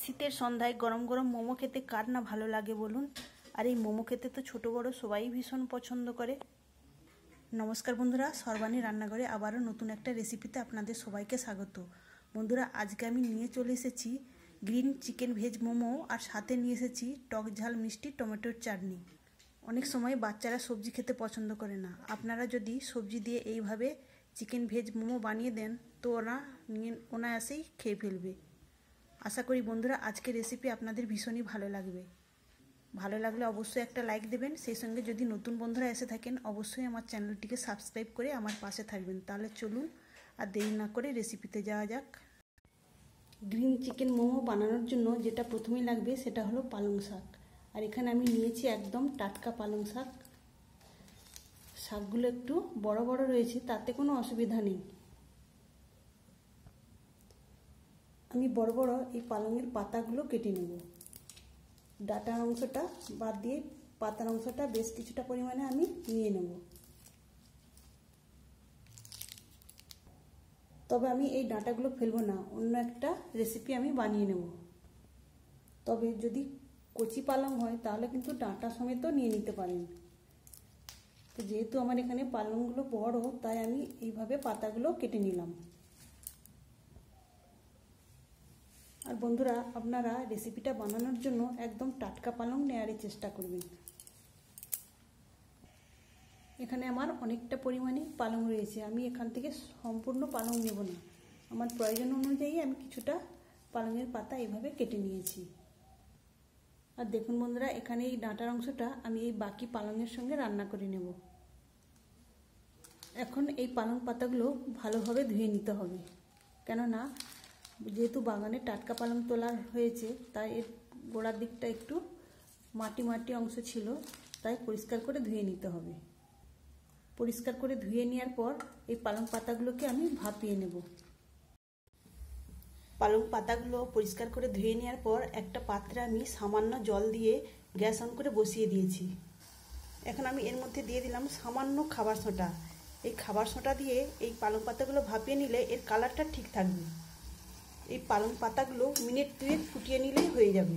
শীতের সন্ধ্যায় গরম গরম মোমো খেতে কার না ভালো লাগে বলুন। আর এই মোমো খেতে তো ছোট বড় সবাই ভীষণ পছন্দ করে। নমস্কার বন্ধুরা, সর্বাণী রান্নাঘরে আবারও নতুন একটা রেসিপিতে আপনাদের সবাইকে স্বাগত। বন্ধুরা, আজকে আমি নিয়ে চলে এসেছি গ্রিন চিকেন ভেজ মোমো, আর সাথে নিয়ে এসেছি টক ঝাল মিষ্টি টমেটোর চাটনি। অনেক সময় বাচ্চারা সবজি খেতে পছন্দ করে না, আপনারা যদি সবজি দিয়ে এইভাবে চিকেন ভেজ মোমো বানিয়ে দেন তো ওরা অনায়াসেই খেয়ে ফেলবে। আশা করি বন্ধুরা আজকের রেসিপি আপনাদের ভীষণই ভালো লাগবে। ভালো লাগলে অবশ্যই একটা লাইক দেবেন, সেই সঙ্গে যদি নতুন বন্ধুরা এসে থাকেন অবশ্যই আমার চ্যানেলটিকে সাবস্ক্রাইব করে আমার পাশে থাকবেন। তাহলে চলুন আর দেরি না করে রেসিপিতে যাওয়া যাক। গ্রিন চিকেন মোমো বানানোর জন্য যেটা প্রথমেই লাগবে সেটা হলো পালং শাক। আর এখানে আমি নিয়েছি একদম টাটকা পালং শাক। শাকগুলো একটু বড় বড় রয়েছে, তাতে কোনো অসুবিধা নেই। আমি বড় বড় এই পালংয়ের পাতাগুলো কেটে নেব। ডাঁটার অংশটা বাদ দিয়ে পাতার অংশটা বেশ কিছুটা পরিমাণে আমি নিয়ে নেব। তবে আমি এই ডাঁটাগুলো ফেলবো না, অন্য একটা রেসিপি আমি বানিয়ে নেব। তবে যদি কচি পালং হয় তাহলে কিন্তু ডাঁটা সমেতও নিয়ে নিতে পারেন। তো যেহেতু আমার এখানে পালংগুলো বড়, তাই আমি এইভাবে পাতাগুলো কেটে নিলাম। আর বন্ধুরা, আপনারা রেসিপিটা বানানোর জন্য একদম টাটকা পালং নেওয়ারই চেষ্টা করবেন। এখানে আমার অনেকটা পরিমাণে পালং রয়েছে, আমি এখান থেকে সম্পূর্ণ পালং নেব না। আমার প্রয়োজন অনুযায়ী আমি কিছুটা পালংয়ের পাতা এইভাবে কেটে নিয়েছি। আর দেখুন বন্ধুরা, এখানে এই ডাঁটার অংশটা আমি এই বাকি পালংয়ের সঙ্গে রান্না করে নেব। এখন এই পালং পাতাগুলো ভালোভাবে ধুয়ে নিতে হবে, কেননা যেহেতু বাগানে টাটকা পালং তোলা হয়েছে তাই এর গোড়ার দিকটা একটু মাটি মাটি অংশ ছিল, তাই পরিষ্কার করে ধুয়ে নিতে হবে। পরিষ্কার করে ধুয়ে নেওয়ার পর এই পালং পাতাগুলোকে আমি ভাপিয়ে নেব। পালং পাতাগুলো পরিষ্কার করে ধুয়ে নেওয়ার পর একটা পাত্রে আমি সামান্য জল দিয়ে গ্যাস অন করে বসিয়ে দিয়েছি। এখন আমি এর মধ্যে দিয়ে দিলাম সামান্য খাবার সোঁটা। এই খাবার সোঁটা দিয়ে এই পালং পাতাগুলো ভাপিয়ে নিলে এর কালারটা ঠিক থাকবে। এই পালং পাতাগুলো মিনিট 2 ফুটিয়ে নিলেই হয়ে যাবে।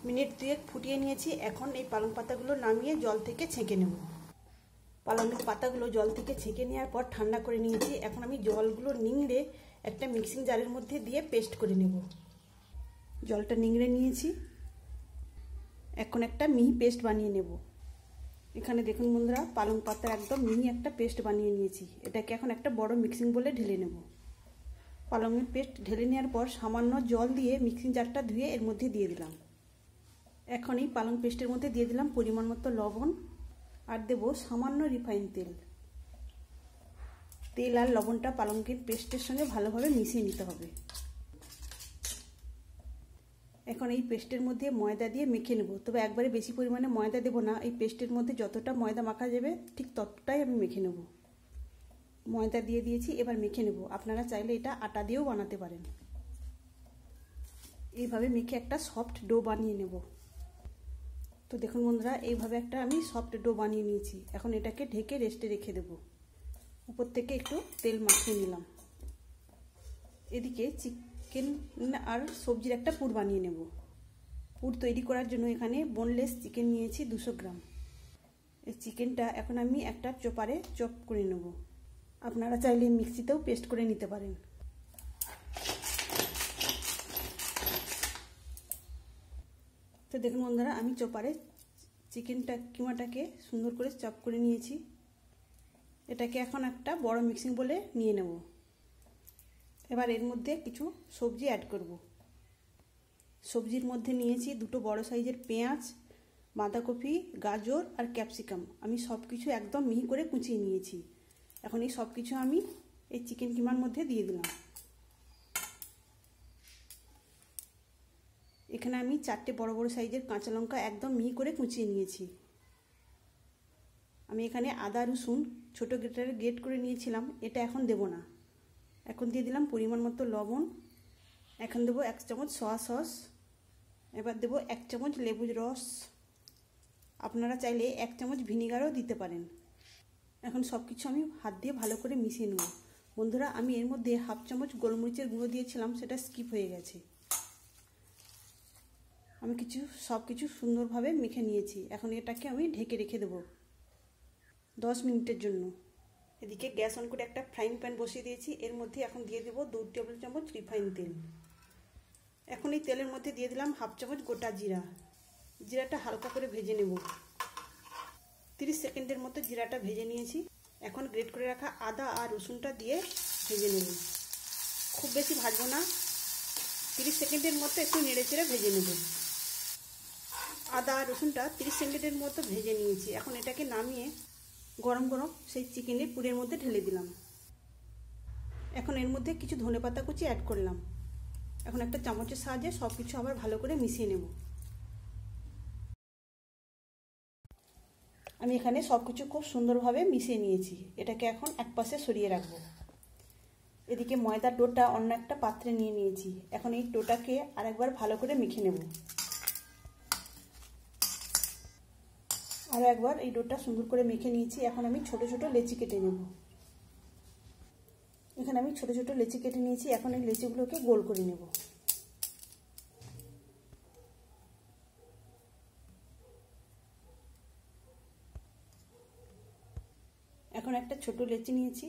মিনিট 2 ফুটিয়ে নিয়েছি। এখন এই পালং পাতাগুলো নামিয়ে জল থেকে ছেঁকে নেব। পালংয়ের পাতাগুলো জল থেকে ছেঁকে নেওয়ার পর ঠান্ডা করে নিয়েছি। এখন আমি জলগুলো নিংড়ে একটা মিক্সিং জারের মধ্যে দিয়ে পেস্ট করে নেব। জলটা নিংড়ে নিয়েছি, এখন একটা মিহি পেস্ট বানিয়ে নেব। এখানে দেখুন বন্ধুরা, পালং পাতা একদম মিহি একটা পেস্ট বানিয়ে নিয়েছি। এটাকে এখন একটা বড় মিক্সিং বলে ঢেলে নেব। পালংয়ের পেস্ট ঢেলে নেওয়ার পর সামান্য জল দিয়ে মিক্সিং জারটা ধুয়ে এর মধ্যে দিয়ে দিলাম। এখন এই পালং পেস্টের মধ্যে দিয়ে দিলাম পরিমাণ মতো লবণ, আর দেব সামান্য রিফাইন তেল। তেল আর লবণটা পালংয়ের পেস্টের সঙ্গে ভালোভাবে মিশিয়ে নিতে হবে। এখন এই পেস্টের মধ্যে ময়দা দিয়ে মেখে নেব, তবে একবারে বেশি পরিমাণে ময়দা দেব না। এই পেস্টের মধ্যে যতটা ময়দা মাখা যাবে ঠিক ততটাই আমি মেখে নেব। ময়দা দিয়ে দিয়েছি, এবার মেখে নেব। আপনারা চাইলে এটা আটা দিয়েও বানাতে পারেন। এইভাবে মেখে একটা সফট ডো বানিয়ে নেব। তো দেখুন বন্ধুরা, এইভাবে একটা আমি সফট ডো বানিয়ে নিয়েছি। এখন এটাকে ঢেকে রেস্টে রেখে দেব। উপর থেকে একটু তেল মাখিয়ে নিলাম। এদিকে চিকেন আর সবজির একটা পুর বানিয়ে নেব। পুর তৈরি করার জন্য এখানে বোনলেস চিকেন নিয়েছি 200 গ্রাম। এই চিকেনটা এখন আমি একটা চপারে চপ করে নেব। আপনারা চাইলে মিক্সিতেও পেস্ট করে নিতে পারেন। তো দেখুন বন্ধুরা, আমি চপারে কিমাটাকে সুন্দর করে চপ করে নিয়েছি। এটাকে এখন একটা বড় মিক্সিং বলে নিয়ে নেব। এবার এর মধ্যে কিছু সবজি অ্যাড করব। সবজির মধ্যে নিয়েছি 2টো বড় সাইজের পেঁয়াজ, বাঁধাকপি, গাজর আর ক্যাপসিকাম। আমি সব কিছু একদম মিহি করে কুচিয়ে নিয়েছি। এখন এই সব কিছু আমি এই চিকেন কিমার মধ্যে দিয়ে দিলাম। এখানে আমি 4টে বড় বড় সাইজের কাঁচা লঙ্কা একদম মিহি করে কুচিয়ে নিয়েছি। আমি এখানে আদা রসুন ছোটো গ্রেটারে গ্রেট করে নিয়েছিলাম, এটা এখন দেব না। এখন দিয়ে দিলাম পরিমাণ মতো লবণ। এখন দেবো 1 চামচ সয়া সস। এবার দেবো 1 চামচ লেবুর রস। আপনারা চাইলে 1 চামচ ভিনিগারও দিতে পারেন। এখন সব কিছু আমি হাত দিয়ে ভালো করে মিশিয়ে নেব। বন্ধুরা, আমি এর মধ্যে 1/2 চামচ গোলমরিচের গুঁড়ো দিয়েছিলাম, সেটা স্কিপ হয়ে গেছে। আমি সব কিছু সুন্দরভাবে মেখে নিয়েছি। এখন এটাকে আমি ঢেকে রেখে দেবো 10 মিনিটের জন্য। এদিকে গ্যাস অন করে একটা ফ্রাইং প্যান বসিয়ে দিয়েছি। এর মধ্যে এখন দিয়ে দেবো 2 টেবিল চামচ রিফাইন তেল। এখন এই তেলের মধ্যে দিয়ে দিলাম হাফ চামচ গোটা জিরা। জিরাটা হালকা করে ভেজে নেব। 30 সেকেন্ডের মতো জিরাটা ভেজে নিয়েছি। এখন গ্রেট করে রাখা আদা আর রসুনটা দিয়ে ভেজে নেব। খুব বেশি ভাজবো না, 30 সেকেন্ডের মতো একটু নেড়ে চেড়ে ভেজে নেব। আদা আর রসুনটা 30 সেকেন্ডের মতো ভেজে নিয়েছি। এখন এটাকে নামিয়ে গরম গরম সেই চিকেনের পুরের মধ্যে ঢেলে দিলাম। এখন এর মধ্যে কিছু ধনেপাতা কুচি অ্যাড করলাম। এখন একটা চামচের সাহায্যে সব কিছু আবার ভালো করে মিশিয়ে নেব। আমি এখানে সব কিছু খুব সুন্দরভাবে মিশিয়ে নিয়েছি। এটাকে এখন এক পাশে সরিয়ে রাখবো। এদিকে ময়দার ডোটা অন্য একটা পাত্রে নিয়ে নিয়েছি। এখন এই ডোটাকে আরেকবার ভালো করে মেখে নেব। আরও একবার এই ডোটা সুন্দর করে মেখে নিয়েছি। এখন আমি ছোট ছোট লেচি কেটে নেব। এখানে আমি ছোট ছোট লেচি কেটে নিয়েছি। এখন এই লেচিগুলোকে গোল করে নেব। এখন একটা ছোট লেচি নিয়েছি,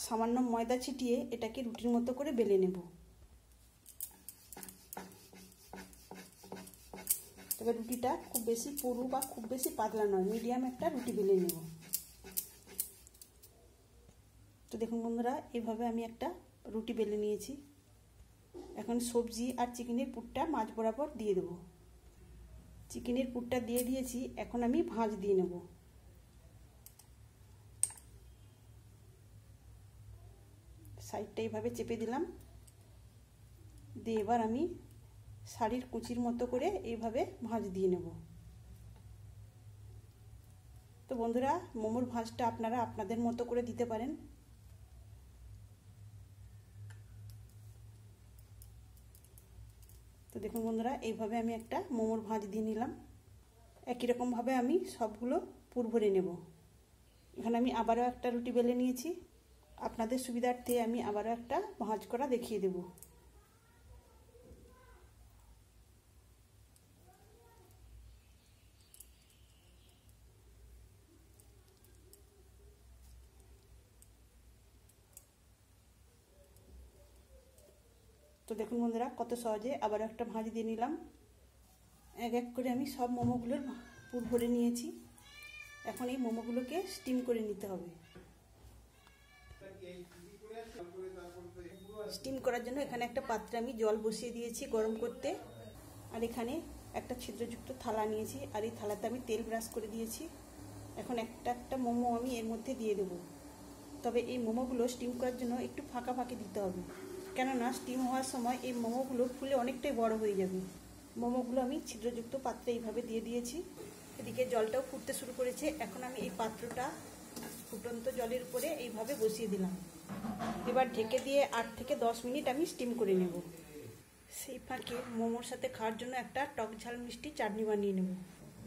সামান্য ময়দা ছিটিয়ে এটাকে রুটির মতো করে বেলে নেব। তবে রুটিটা খুব বেশি পুরু বা খুব বেশি পাতলা নয়, মিডিয়াম একটা রুটি বেলে নেব। তো দেখুন বন্ধুরা, এইভাবে আমি একটা রুটি বেলে নিয়েছি। এখন সবজি আর চিকেনের পুরটা মাঝ বরাবর দিয়ে দেব। চিকেনের পুরটা দিয়ে দিয়েছি। এখন আমি ভাঁজ দিয়ে নেব। সাইডটা এইভাবে চেপে দিলাম। দিয়ে এবার আমি শাড়ির কুচির মতো করে এইভাবে ভাঁজ দিয়ে নেব। তো বন্ধুরা, মোমোর ভাঁজটা আপনারা আপনাদের মতো করে দিতে পারেন। তো দেখুন বন্ধুরা, এইভাবে আমি একটা মোমোর ভাঁজ দিয়ে নিলাম। একই রকমভাবে আমি সবগুলো পুর ভরে নেব। এখানে আমি আবারও একটা রুটি বেলে নিয়েছি। আপনাদের সুবিধার্থে আমি আবারও একটা ভাঁজ করা দেখিয়ে দেব। তো দেখুন বন্ধুরা, কত সহজে আবার একটা ভাঁজ দিয়ে নিলাম। এক এক করে আমি সব মোমোগুলোর পুর ভরে নিয়েছি। এখন এই মোমোগুলোকে স্টিম করে নিতে হবে। স্টিম করার জন্য এখানে একটা পাত্রে আমি জল বসিয়ে দিয়েছি গরম করতে। আর এখানে একটা ছিদ্রযুক্ত থালা নিয়েছি। আর এই থালাতে আমি তেল ব্রাশ করে দিয়েছি। এখন একটা একটা মোমো আমি এর মধ্যে দিয়ে দেবো। তবে এই মোমোগুলো স্টিম করার জন্য একটু ফাঁকা ফাঁকি দিতে হবে, কেননা স্টিম হওয়ার সময় এই মোমোগুলো ফুলে অনেকটাই বড় হয়ে যাবে। মোমোগুলো আমি ছিদ্রযুক্ত পাত্রে এইভাবে দিয়ে দিয়েছি। এদিকে জলটাও ফুটতে শুরু করেছে। এখন আমি এই পাত্রটা ফুটন্ত জলের উপরে এইভাবে বসিয়ে দিলাম। এবার ঢেকে দিয়ে 8 থেকে 10 মিনিট আমি স্টিম করে নেব। সেই ফাঁকে মোমোর সাথে খাওয়ার জন্য একটা টক ঝাল মিষ্টি চাটনি বানিয়ে নেব।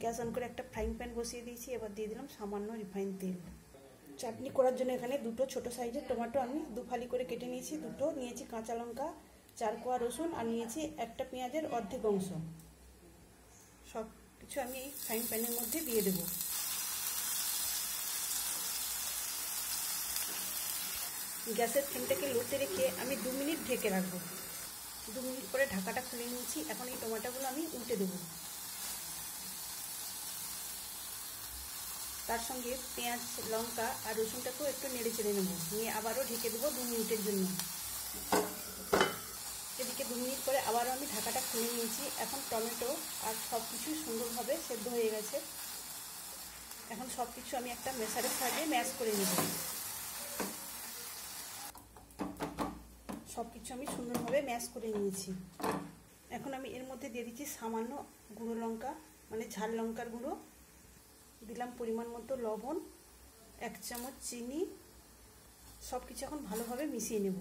গ্যাস অন করে একটা ফ্রাইং প্যান বসিয়ে দিয়েছি। এবার দিয়ে দিলাম সামান্য রিফাইন তেল। চাটনি করার জন্য এখানে দুটো ছোট সাইজের টমেটো আমি 2 ফালি করে কেটে নিয়েছি। দুটো নিয়েছি কাঁচা লঙ্কা, 4 কোয়া রসুন আর নিয়েছি একটা পেঁয়াজের অর্ধেক অংশ। সব কিছু আমি এই ফ্রাইং প্যানের মধ্যে দিয়ে দেব। গ্যাসের ফ্লেমটাকে লোতে রেখে আমি 2 মিনিট ঢেকে রাখবো। 2 মিনিট পরে ঢাকাটা খুলে নিয়েছি। এখন এই টমেটোগুলো আমি উল্টে দেবো। তার সঙ্গে পেঁয়াজ, লঙ্কা আর রসুনটাকেও একটু নেড়ে চেড়ে নেব। নিয়ে আবারও ঢেকে দেবো 2 মিনিটের জন্য। এদিকে 2 মিনিট পরে আবারও আমি ঢাকাটা খুলে নিয়েছি। এখন টমেটো আর সব কিছু সুন্দরভাবে সেদ্ধ হয়ে গেছে। এখন সব কিছু আমি একটা মেশারের সাহায্যে ম্যাশ করে নেব। সব কিছু আমি সুন্দরভাবে ম্যাশ করে নিয়েছি। এখন আমি এর মধ্যে দিয়ে দিচ্ছি সামান্য গুঁড়ো লঙ্কা, মানে ঝাল লঙ্কার গুঁড়ো, দিলাম পরিমাণ মতো লবণ, 1 চামচ চিনি। সব কিছু এখন ভালোভাবে মিশিয়ে নেব।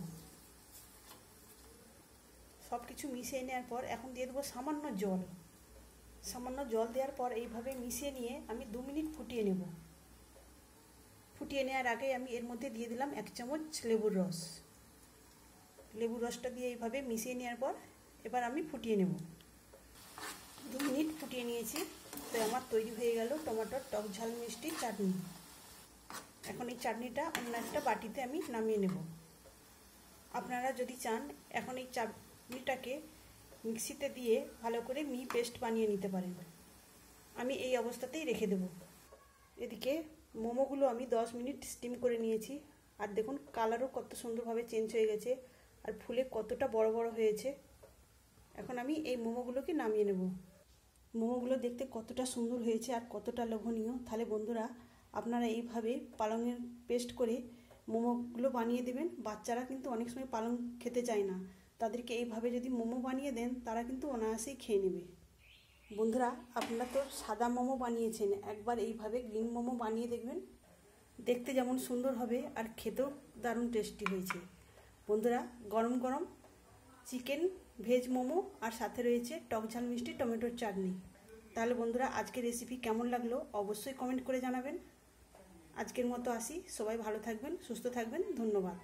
সব কিছু মিশিয়ে নেওয়ার পর এখন দিয়ে দেবো সামান্য জল। সামান্য জল দেওয়ার পর এইভাবে মিশিয়ে নিয়ে আমি 2 মিনিট ফুটিয়ে নেব। ফুটিয়ে নেওয়ার আগে আমি এর মধ্যে দিয়ে দিলাম 1 চামচ লেবুর রস। লেবুর রসটা দিয়ে এইভাবে মিশিয়ে নেওয়ার পর এবার আমি ফুটিয়ে নেব। 2 মিনিট ফুটিয়ে নিয়েছি, তো আমার তৈরি হয়ে গেল টমেটোর টক ঝাল মিষ্টি চাটনি। এখন এই চাটনিটা অন্য একটা বাটিতে আমি নামিয়ে নেব। আপনারা যদি চান এখন এই চাটনিটাকে মিক্সিতে দিয়ে ভালো করে পেস্ট বানিয়ে নিতে পারেন। আমি এই অবস্থাতেই রেখে দেব। এদিকে মোমোগুলো আমি 10 মিনিট স্টিম করে নিয়েছি, আর দেখুন কালারও কত সুন্দরভাবে চেঞ্জ হয়ে গেছে, আর ফুলে কতটা বড় বড় হয়েছে। এখন আমি এই মোমোগুলোকে নামিয়ে নেব। মোমোগুলো দেখতে কতটা সুন্দর হয়েছে আর কতটা লোভনীয়। তাহলে বন্ধুরা আপনারা এইভাবে পালংয়ের পেস্ট করে মোমোগুলো বানিয়ে দেবেন। বাচ্চারা কিন্তু অনেক সময় পালং খেতে চায় না, তাদেরকে এইভাবে যদি মোমো বানিয়ে দেন তারা কিন্তু অনায়াসেই খেয়ে নেবে। বন্ধুরা আপনারা তো সাদা মোমো বানিয়েছেন, একবার এইভাবে গ্রিন মোমো বানিয়ে দেখবেন। দেখতে যেমন সুন্দর হবে আর খেতেও দারুণ টেস্টি হয়েছে। বন্ধুরা গরম গরম চিকেন ভেজ মোমো আর সাথে রয়েছে টক ঝাল মিষ্টি টমেটোর চাটনি। তাহলে বন্ধুরা আজকের রেসিপি কেমন লাগলো অবশ্যই কমেন্ট করে জানাবেন। আজকের মতো আসি, সবাই ভালো থাকবেন, সুস্থ থাকবেন, ধন্যবাদ।